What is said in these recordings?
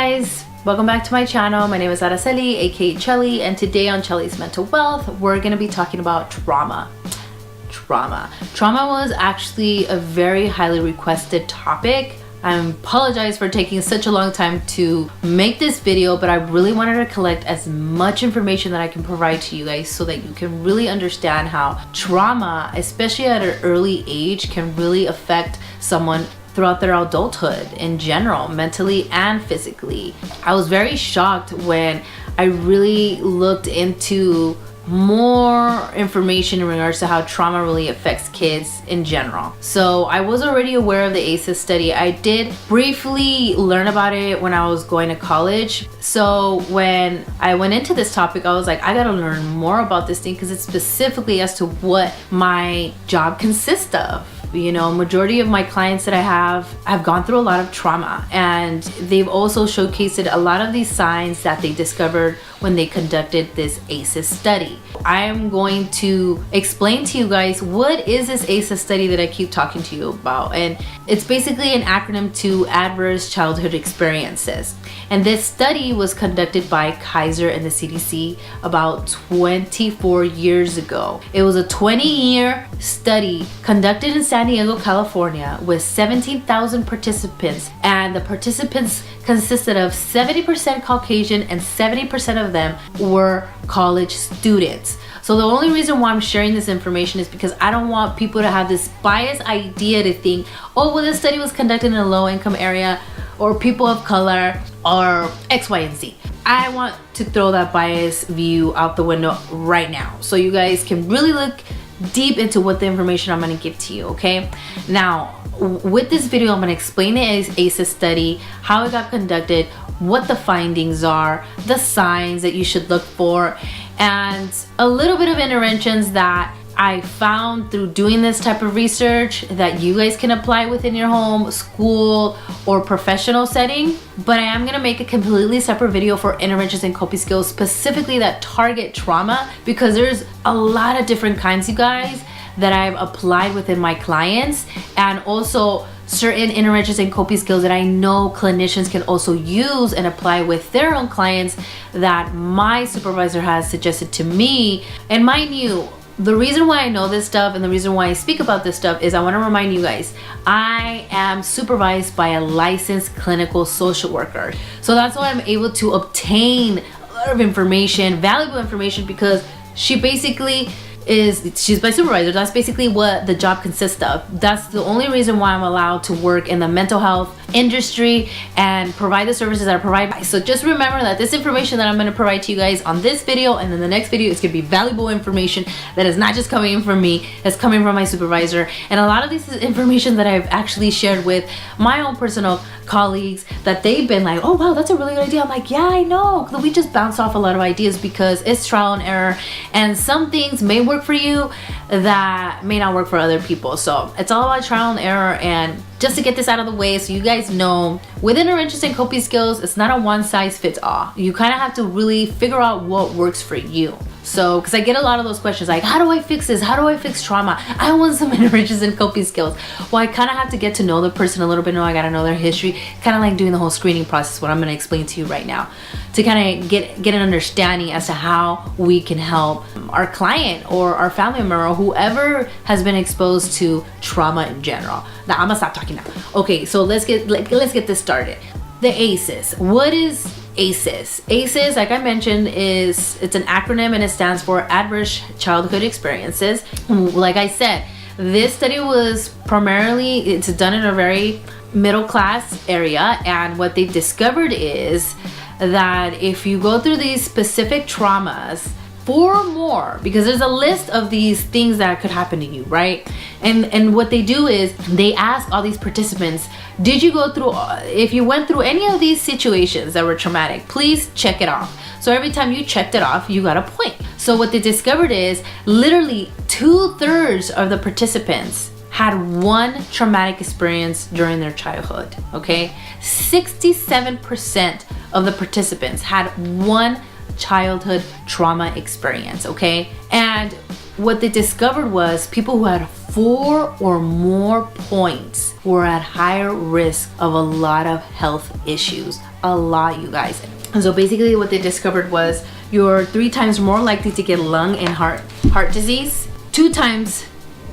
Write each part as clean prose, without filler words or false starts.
guys, welcome back to my channel. My name is Araceli, aka Chelly, and today on Chelly's Mental Wealth, we're gonna be talking about trauma. Trauma was actually a very highly requested topic. I apologize for taking such a long time to make this video, but I really wanted to collect as much information that I can provide to you guys so that you can really understand how trauma, especially at an early age, can really affect someone throughout their adulthood in general, mentally and physically. I was very shocked when I really looked into more information in regards to how trauma really affects kids in general. So I was already aware of the ACEs study. I did briefly learn about it when I was going to college. So when I went into this topic, I was like, I gotta learn more about this thing because it's specifically as to what my job consists of. You know, majority of my clients that I have gone through a lot of trauma, and they've also showcased a lot of these signs that they discovered when they conducted this ACEs study. I am going to explain to you guys what is this ACEs study that I keep talking to you about, and it's basically an acronym to Adverse Childhood Experiences. And this study was conducted by Kaiser and the CDC about 24 years ago. It was a 20-year study conducted in San Diego, California, with 17,000 participants, and the participants consisted of 70% Caucasian and 70% of them were college students. So the only reason why I'm sharing this information is because I don't want people to have this biased idea to think, oh, well, this study was conducted in a low-income area or people of color or X, Y, and Z. I want to throw that biased view out the window right now so you guys can really look deep into what the information I'm going to give to you, okay? Now, with this video, I'm going to explain the ACEs study, how it got conducted, what the findings are, the signs that you should look for, and a little bit of interventions that I found through doing this type of research that you guys can apply within your home, school, or professional setting. But I am gonna make a completely separate video for interventions and coping skills specifically that target trauma, because there's a lot of different kinds, you guys, that I've applied within my clients, and also certain interventions and coping skills that I know clinicians can also use and apply with their own clients that my supervisor has suggested to me. And mind you, the reason why I know this stuff and the reason why I speak about this stuff is I want to remind you guys, I am supervised by a licensed clinical social worker. So that's why I'm able to obtain a lot of information, valuable information, because she basically she's my supervisor. That's basically what the job consists of. That's the only reason why I'm allowed to work in the mental health industry and provide the services that I provide. So just remember that this information that I'm going to provide to you guys on this video and in the next video is going to be valuable information that is not just coming from me, it's coming from my supervisor. And a lot of this is information that I've actually shared with my own personal colleagues that they've been like, oh wow, that's a really good idea. I'm like, yeah, I know. We just bounce off a lot of ideas because it's trial and error, and some things may work for you that may not work for other people. So it's all about trial and error. And just to get this out of the way so you guys know, with interventions and coping skills, it's not a one size fits all. You kind of have to really figure out what works for you. So, because I get a lot of those questions like, how do I fix this? How do I fix trauma? I want some interventions and coping skills. Well, I kind of have to get to know the person a little bit. I got to know their history, kind of like doing the whole screening process, what I'm going to explain to you right now, to kind of get an understanding as to how we can help our client or our family member or whoever has been exposed to trauma in general. Now, I'm going to stop talking now. Okay, so let's get this started. The ACEs. What is ACEs? ACEs, like I mentioned, it's an acronym and it stands for Adverse Childhood Experiences. Like I said, this study was primarily, it's done in a very middle class area, and what they discovered is that if you go through these specific traumas, 4 or more, because there's a list of these things that could happen to you, right? And what they do is they ask all these participants, did you go through, if you went through any of these situations that were traumatic, please check it off. So every time you checked it off, you got a point. So what they discovered is literally 2/3 of the participants had one traumatic experience during their childhood, okay? 67% of the participants had one childhood trauma experience, okay? And what they discovered was people who had 4 or more points we're at higher risk of a lot of health issues. A lot, you guys. And so basically what they discovered was you're 3 times more likely to get lung and heart disease, 2 times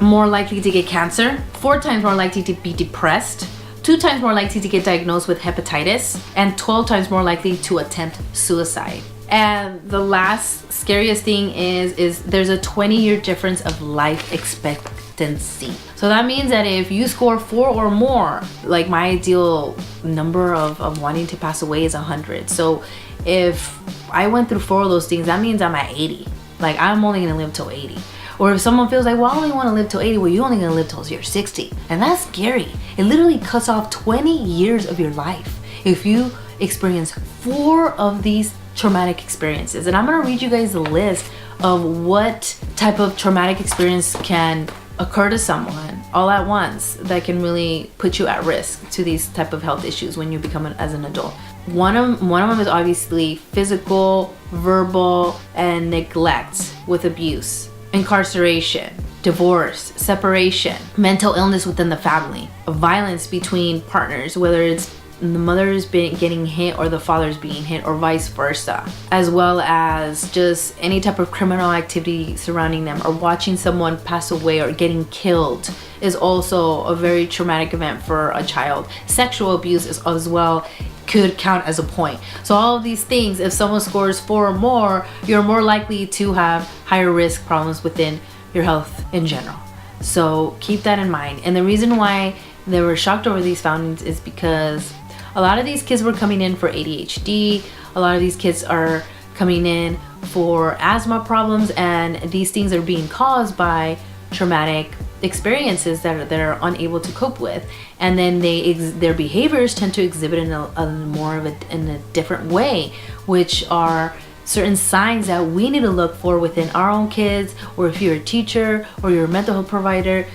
more likely to get cancer, 4 times more likely to be depressed, 2 times more likely to get diagnosed with hepatitis, and 12 times more likely to attempt suicide. And the last scariest thing is there's a 20-year difference of life expectancy. So that means that if you score 4 or more, like my ideal number of wanting to pass away is 100. So if I went through 4 of those things, that means I'm at 80. Like I'm only gonna live till 80. Or if someone feels like, well, I only want to live till 80, well, you're only going to live till you're 60. And that's scary. It literally cuts off 20 years of your life if you experience 4 of these traumatic experiences. And I'm going to read you guys a list of what type of traumatic experience can occur to someone all at once that can really put you at risk to these type of health issues when you become as an adult. One of them is obviously physical, verbal, and neglect with abuse. Incarceration, divorce, separation, mental illness within the family, violence between partners, whether it's the mother is getting hit or the father is being hit or vice versa, as well as just any type of criminal activity surrounding them, or watching someone pass away or getting killed is also a very traumatic event for a child. Sexual abuse is as well could count as a point. So all of these things, if someone scores 4 or more, you're more likely to have higher risk problems within your health in general. So keep that in mind. And the reason why they were shocked over these findings is because a lot of these kids were coming in for ADHD. A lot of these kids are coming in for asthma problems, and these things are being caused by traumatic experiences that are unable to cope with, and then their behaviors tend to exhibit in a different way, which are certain signs that we need to look for within our own kids, or if you're a teacher or you're a mental health provider,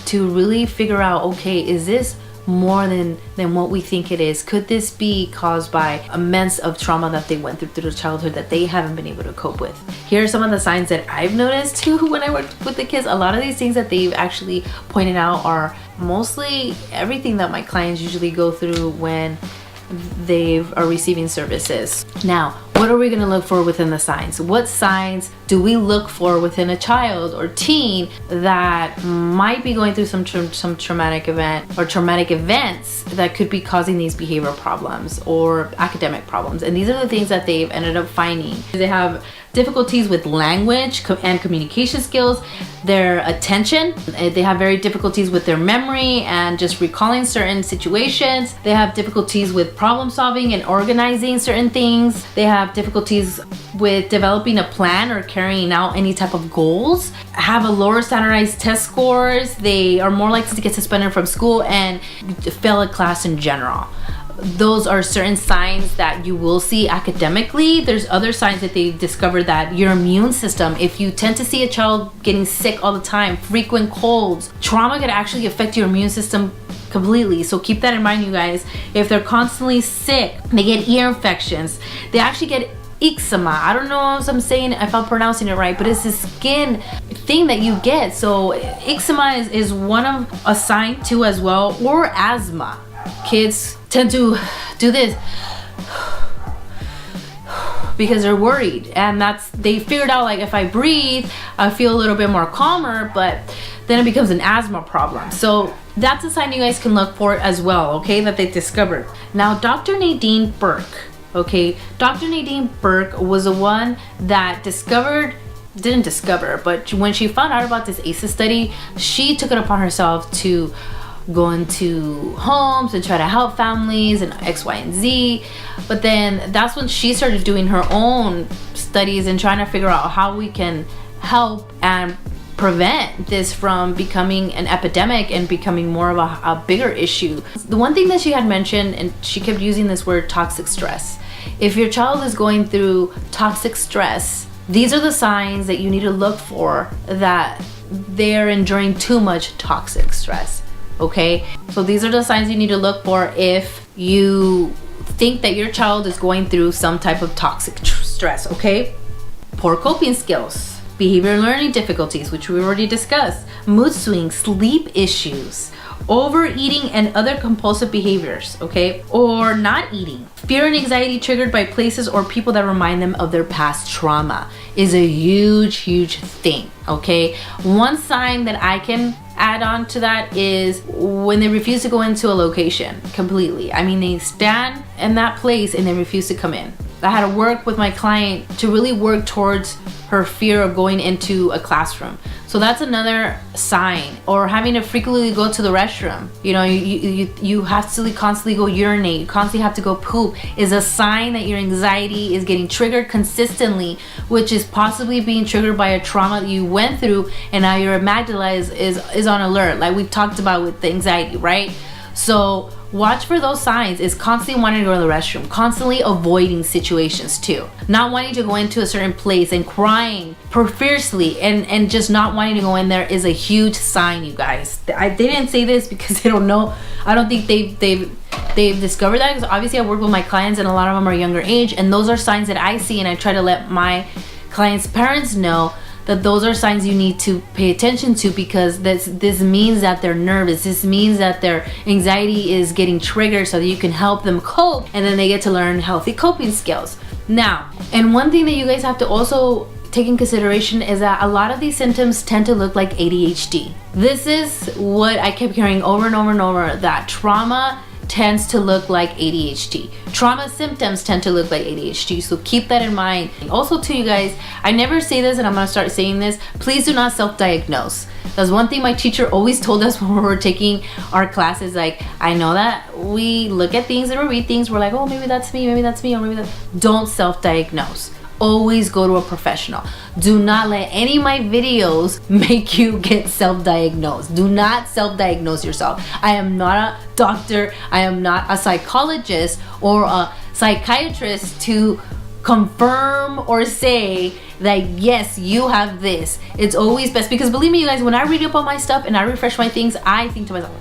to really figure out, okay, is this more than what we think it is? Could this be caused by immense of trauma that they went through their childhood that they haven't been able to cope with? Here are some of the signs that I've noticed too when I worked with the kids. A lot of these things that they've actually pointed out are mostly everything that my clients usually go through when they are receiving services. Now, what are we going to look for within the signs? What signs do we look for within a child or teen that might be going through some traumatic event or traumatic events that could be causing these behavior problems or academic problems? And these are the things that they've ended up finding. They have difficulties with language and communication skills, their attention. They have very difficulties with their memory and just recalling certain situations. They have difficulties with problem solving and organizing certain things. They have difficulties with developing a plan or carrying out any type of goals. Have a lower standardized test scores. They are more likely to get suspended from school and fail a class in general. Those are certain signs that you will see academically. There's other signs that they discovered that your immune system, if you tend to see a child getting sick all the time, frequent colds, trauma could actually affect your immune system completely. So keep that in mind, you guys. If they're constantly sick, they get ear infections, they actually get eczema. I don't know if I'm pronouncing it right, but it's a skin thing that you get. So eczema is one of a sign too as well, or asthma. Kids tend to do this because they're worried, and they figured out, like, if I breathe I feel a little bit more calmer, but then it becomes an asthma problem. So that's a sign you guys can look for as well, okay, that they discovered. Now, Dr. Nadine Burke, okay, Dr. Nadine Burke was the one that didn't discover, but when she found out about this ACEs study, she took it upon herself to go into homes and try to help families and X, Y, and Z. But then that's when she started doing her own studies and trying to figure out how we can help and prevent this from becoming an epidemic and becoming more of a bigger issue. The one thing that she had mentioned, and she kept using this word, toxic stress. If your child is going through toxic stress, these are the signs that you need to look for that they're enduring too much toxic stress. Okay, so these are the signs you need to look for if you think that your child is going through some type of toxic stress. Okay, poor coping skills, behavior and learning difficulties, which we already discussed, mood swings, sleep issues, overeating and other compulsive behaviors, okay, or not eating. Fear and anxiety triggered by places or people that remind them of their past trauma is a huge thing, okay. One sign that I can add on to that is when they refuse to go into a location completely. I mean, they stand in that place and they refuse to come in. I had to work with my client to really work towards her fear of going into a classroom. So that's another sign. Or having to frequently go to the restroom. You know, you have to constantly go urinate, you constantly have to go poop, is a sign that your anxiety is getting triggered consistently, which is possibly being triggered by a trauma that you went through, and now your amygdala is on alert, like we've talked about with the anxiety, right? So watch for those signs. Is constantly wanting to go to the restroom, constantly avoiding situations too, not wanting to go into a certain place and crying fiercely and just not wanting to go in there is a huge sign, you guys. They didn't say this because they don't know. I don't think they've discovered that, because obviously I work with my clients and a lot of them are younger age, and those are signs that I see, and I try to let my clients' parents know that those are signs you need to pay attention to, because this means that they're nervous. This means that their anxiety is getting triggered so that you can help them cope, and then they get to learn healthy coping skills. Now, and one thing that you guys have to also take in consideration is that a lot of these symptoms tend to look like ADHD. This is what I kept hearing over and over, that trauma tends to look like ADHD. Trauma symptoms tend to look like ADHD, so keep that in mind. Also too, you guys, I never say this and I'm gonna start saying this, please do not self-diagnose. That's one thing my teacher always told us when we were taking our classes. Like, I know that we look at things and we read things, we're like, oh, maybe that's me, or maybe that's... Don't self-diagnose. Always go to a professional. Do not let any of my videos make you get self-diagnosed. Do not self-diagnose yourself. I am not a doctor. I am not a psychologist or a psychiatrist to confirm or say that yes, you have this. It's always best, because believe me, you guys, when I read up on my stuff and I refresh my things, I think to myself,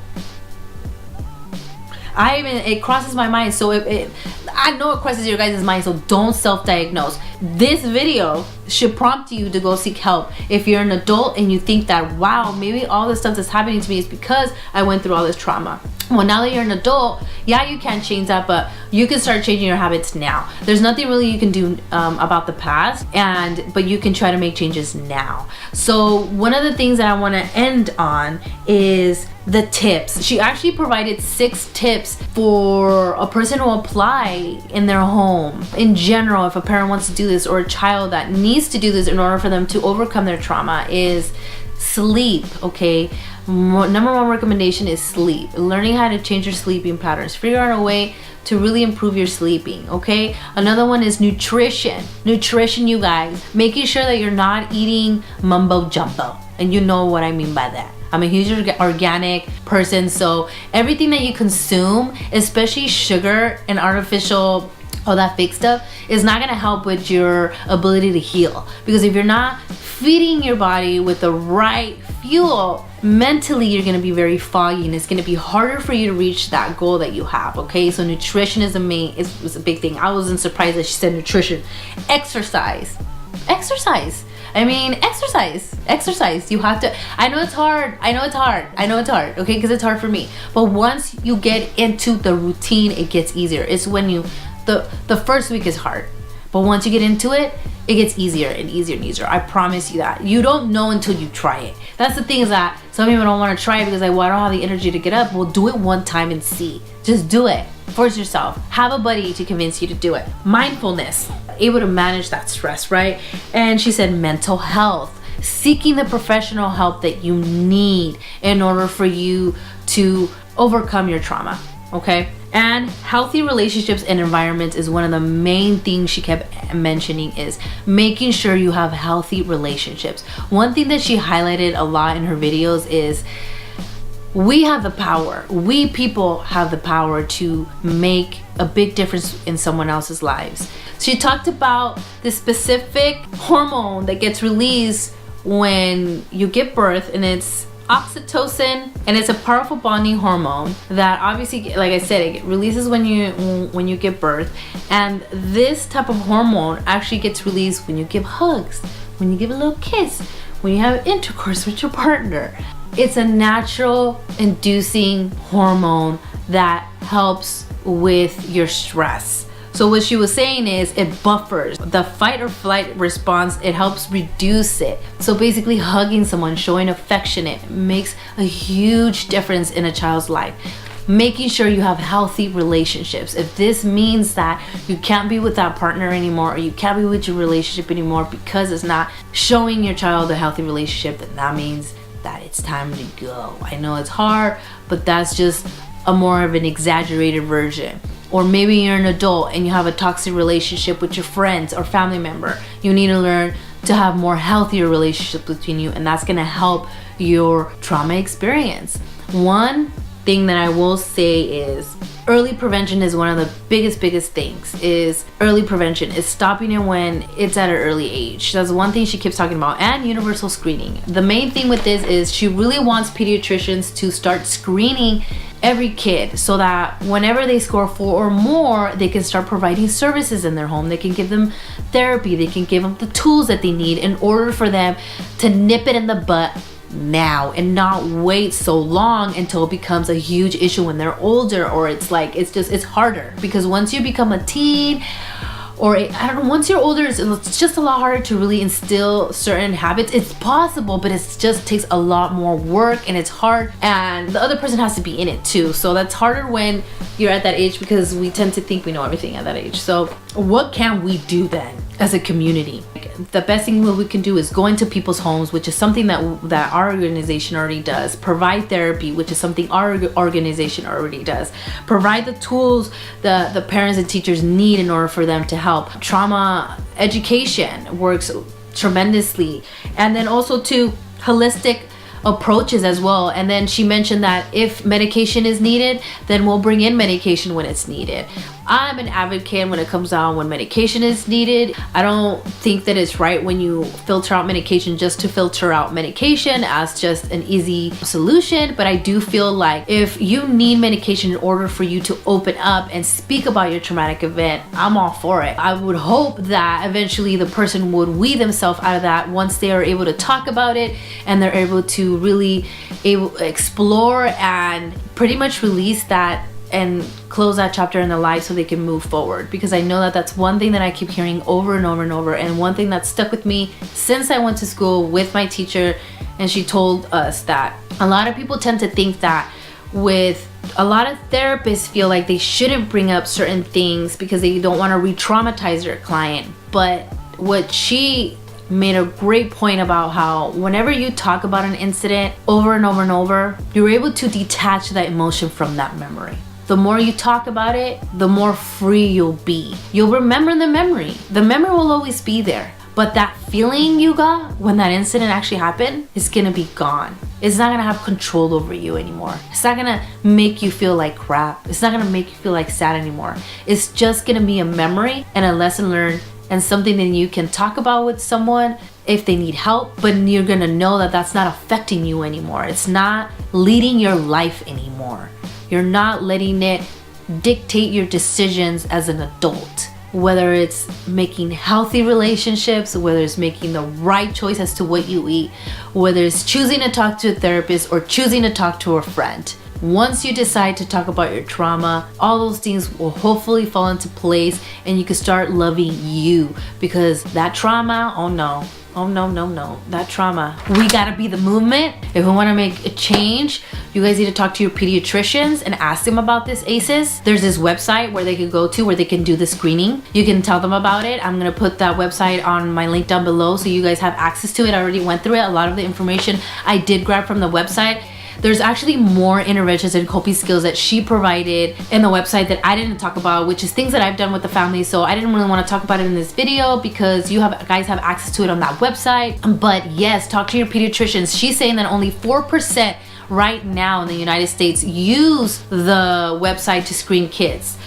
it crosses my mind. So I know it crosses your guys' mind, so don't self-diagnose. This video should prompt you to go seek help. If you're an adult and you think that, wow, maybe all this stuff that's happening to me is because I went through all this trauma. Well, now that you're an adult, yeah, you can't change that, but you can start changing your habits now. There's nothing really you can do about the past, but you can try to make changes now. So one of the things that I want to end on is the tips. She actually provided 6 tips for a person to apply in their home. In general, if a parent wants to do this, or a child that needs to do this in order for them to overcome their trauma, is sleep, okay? Number 1 recommendation is sleep. Learning how to change your sleeping patterns. Figure out a way to really improve your sleeping, okay? Another one is nutrition. Nutrition, you guys. Making sure that you're not eating mumbo jumbo. And you know what I mean by that. I'm a huge organic person, so everything that you consume, especially sugar and artificial, all that fake stuff, is not gonna help with your ability to heal. Because if you're not feeding your body with the right fuel, mentally you're gonna be very foggy, and it's gonna be harder for you to reach that goal that you have, okay? So nutrition is a big thing. I wasn't surprised that she said nutrition. Exercise. I mean, exercise. You have to, I know it's hard, okay? Because it's hard for me. But once you get into the routine, it gets easier. It's when the first week is hard. But once you get into it, it gets easier and easier and easier. I promise you that. You don't know until you try it. That's the thing, is that some people don't want to try it because, like, well, I don't have the energy to get up. Well, do it one time and see. Just do it. Force yourself. Have a buddy to convince you to do it. Mindfulness. Able to manage that stress, right? And she said mental health. Seeking the professional help that you need in order for you to overcome your trauma, okay? And healthy relationships and environments is one of the main things she kept mentioning, is making sure you have healthy relationships. One thing that she highlighted a lot in her videos is we have the power. We people have the power to make a big difference in someone else's lives. She talked about the specific hormone that gets released when you give birth, and it's oxytocin, and it's a powerful bonding hormone that obviously, like I said, it releases when you give birth. And this type of hormone actually gets released when you give hugs, when you give a little kiss, when you have intercourse with your partner. It's a natural inducing hormone that helps with your stress. So what she was saying is it buffers the fight or flight response. It helps reduce it. So basically hugging someone, showing affection, it makes a huge difference in a child's life. Making sure you have healthy relationships. If this means that you can't be with that partner anymore, or you can't be with your relationship anymore because it's not showing your child a healthy relationship, then that means that it's time to go. I know it's hard, but that's just a more of an exaggerated version. Or maybe you're an adult and you have a toxic relationship with your friends or family member. You need to learn to have more healthier relationships between you, and that's gonna help your trauma experience. One thing that I will say is early prevention is one of the biggest things. Is early prevention is stopping it when it's at an early age. That's one thing she keeps talking about. And universal screening. The main thing with this is she really wants pediatricians to start screening every kid so that whenever they score 4 or more, they can start providing services in their home. They can give them therapy. They can give them the tools that they need in order for them to nip it in the butt now and not wait so long until it becomes a huge issue when they're older, or it's harder because once you become a teen, or I don't know, once you're older, it's just a lot harder to really instill certain habits. It's possible, but it just takes a lot more work and it's hard, and the other person has to be in it too. So that's harder when you're at that age because we tend to think we know everything at that age. So what can we do then as a community? The best thing we can do is go into people's homes, which is something that our organization already does. Provide therapy, which is something our organization already does. Provide the tools the parents and teachers need in order for them to help. Trauma education works tremendously. And then also to holistic approaches as well. And then she mentioned that if medication is needed, then we'll bring in medication when it's needed. I'm an advocate when it comes down when medication is needed. I don't think that it's right when you filter out medication just to filter out medication as just an easy solution. But I do feel like if you need medication in order for you to open up and speak about your traumatic event, I'm all for it. I would hope that eventually the person would weed themselves out of that once they are able to talk about it and they're able to really explore and pretty much release that and close that chapter in their life so they can move forward. Because I know that that's one thing that I keep hearing over and over and over, and one thing that stuck with me since I went to school with my teacher, and she told us that a lot of people tend to think that with a lot of therapists feel like they shouldn't bring up certain things because they don't want to re-traumatize their client. But what she made a great point about how whenever you talk about an incident over and over and over, you're able to detach that emotion from that memory. The more you talk about it, the more free you'll be. You'll remember the memory. The memory will always be there. But that feeling you got when that incident actually happened is gonna be gone. It's not gonna have control over you anymore. It's not gonna make you feel like crap. It's not gonna make you feel like sad anymore. It's just gonna be a memory and a lesson learned and something that you can talk about with someone if they need help, but you're gonna know that that's not affecting you anymore. It's not leading your life anymore. You're not letting it dictate your decisions as an adult. Whether it's making healthy relationships, whether it's making the right choice as to what you eat, whether it's choosing to talk to a therapist or choosing to talk to a friend. Once you decide to talk about your trauma, all those things will hopefully fall into place and you can start loving you, because that trauma, oh no, that trauma. We gotta be the movement. If we wanna make a change, you guys need to talk to your pediatricians and ask them about this ACEs. There's this website where they can go to where they can do the screening. You can tell them about it. I'm gonna put that website on my link down below so you guys have access to it. I already went through it. A lot of the information I did grab from the website. There's actually more interventions and coping skills that she provided in the website that I didn't talk about, which is things that I've done with the family. So I didn't really want to talk about it in this video because you guys have access to it on that website. But yes, talk to your pediatricians. She's saying that only 4% right now in the United States use the website to screen kids.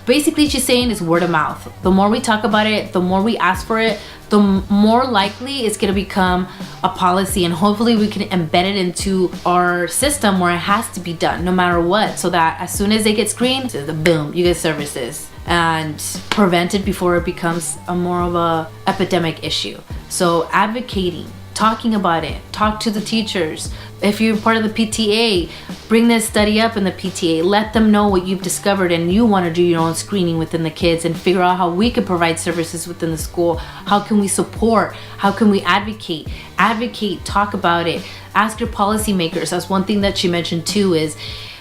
Basically, she's saying it's word of mouth. The more we talk about it, the more we ask for it, the more likely it's gonna become a policy, and hopefully we can embed it into our system where it has to be done no matter what, so that as soon as they get screened, boom, you get services and prevent it before it becomes a more of a epidemic issue. So advocating, talking about it. Talk to the teachers. If you're part of the PTA, bring this study up in the PTA. Let them know what you've discovered, and you want to do your own screening within the kids and figure out how we could provide services within the school. How can we support? How can we advocate? Advocate, talk about it. Ask your policymakers. That's one thing that she mentioned too is,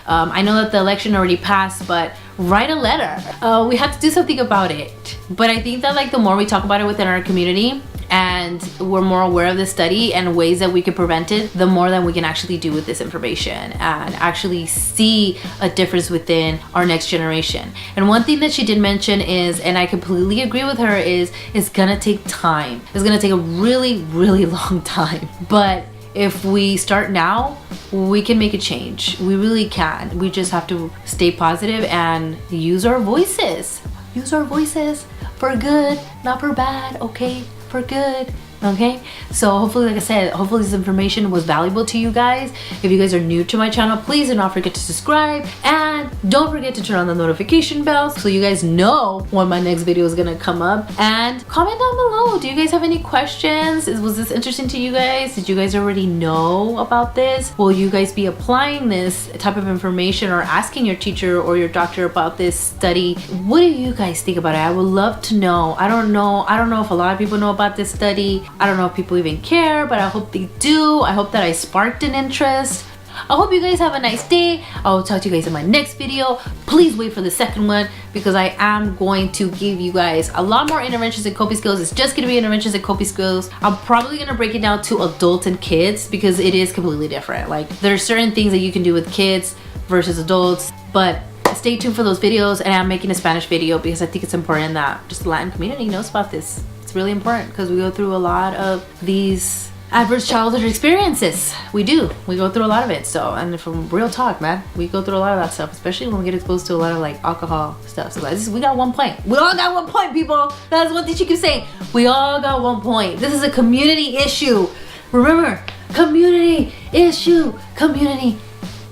I know that the election already passed, but write a letter. We have to do something about it. But I think that like the more we talk about it within our community, and we're more aware of the study and ways that we can prevent it, the more that we can actually do with this information and actually see a difference within our next generation. And one thing that she did mention is, and I completely agree with her, is it's gonna take time. It's gonna take a really, really long time. But if we start now, we can make a change. We really can. We just have to stay positive and use our voices. Use our voices for good, not for bad, okay? For good, okay? So hopefully, like I said, hopefully this information was valuable to you guys. If you guys are new to my channel, please do not forget to subscribe, and don't forget to turn on the notification bell so you guys know when my next video is gonna come up. And comment down below, do you guys have any questions? Was this interesting to you guys? Did you guys already know about this? Will you guys be applying this type of information or asking your teacher or your doctor about this study? What do you guys think about it? I would love to know. I don't know if a lot of people know about this study. I don't know if people even care, but I hope they do. I hope that I sparked an interest. I hope you guys have a nice day. I will talk to you guys in my next video. Please wait for the second one because I am going to give you guys a lot more interventions and coping skills. It's just gonna be interventions and coping skills. I'm probably gonna break it down to adults and kids because it is completely different. Like there's certain things that you can do with kids versus adults, but stay tuned for those videos. And I'm making a Spanish video because I think it's important that just the Latin community knows about this. It's really important because we go through a lot of these adverse childhood experiences. We do. We go through a lot of it. So, and from real talk, man, we go through a lot of that stuff, especially when we get exposed to a lot of like alcohol stuff. So guys, we got 1 point. We all got 1 point, people. That's one thing she keeps saying. We all got 1 point. This is a community issue. Remember, community issue. Community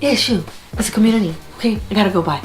issue. It's a community. Okay, I gotta go. Bye.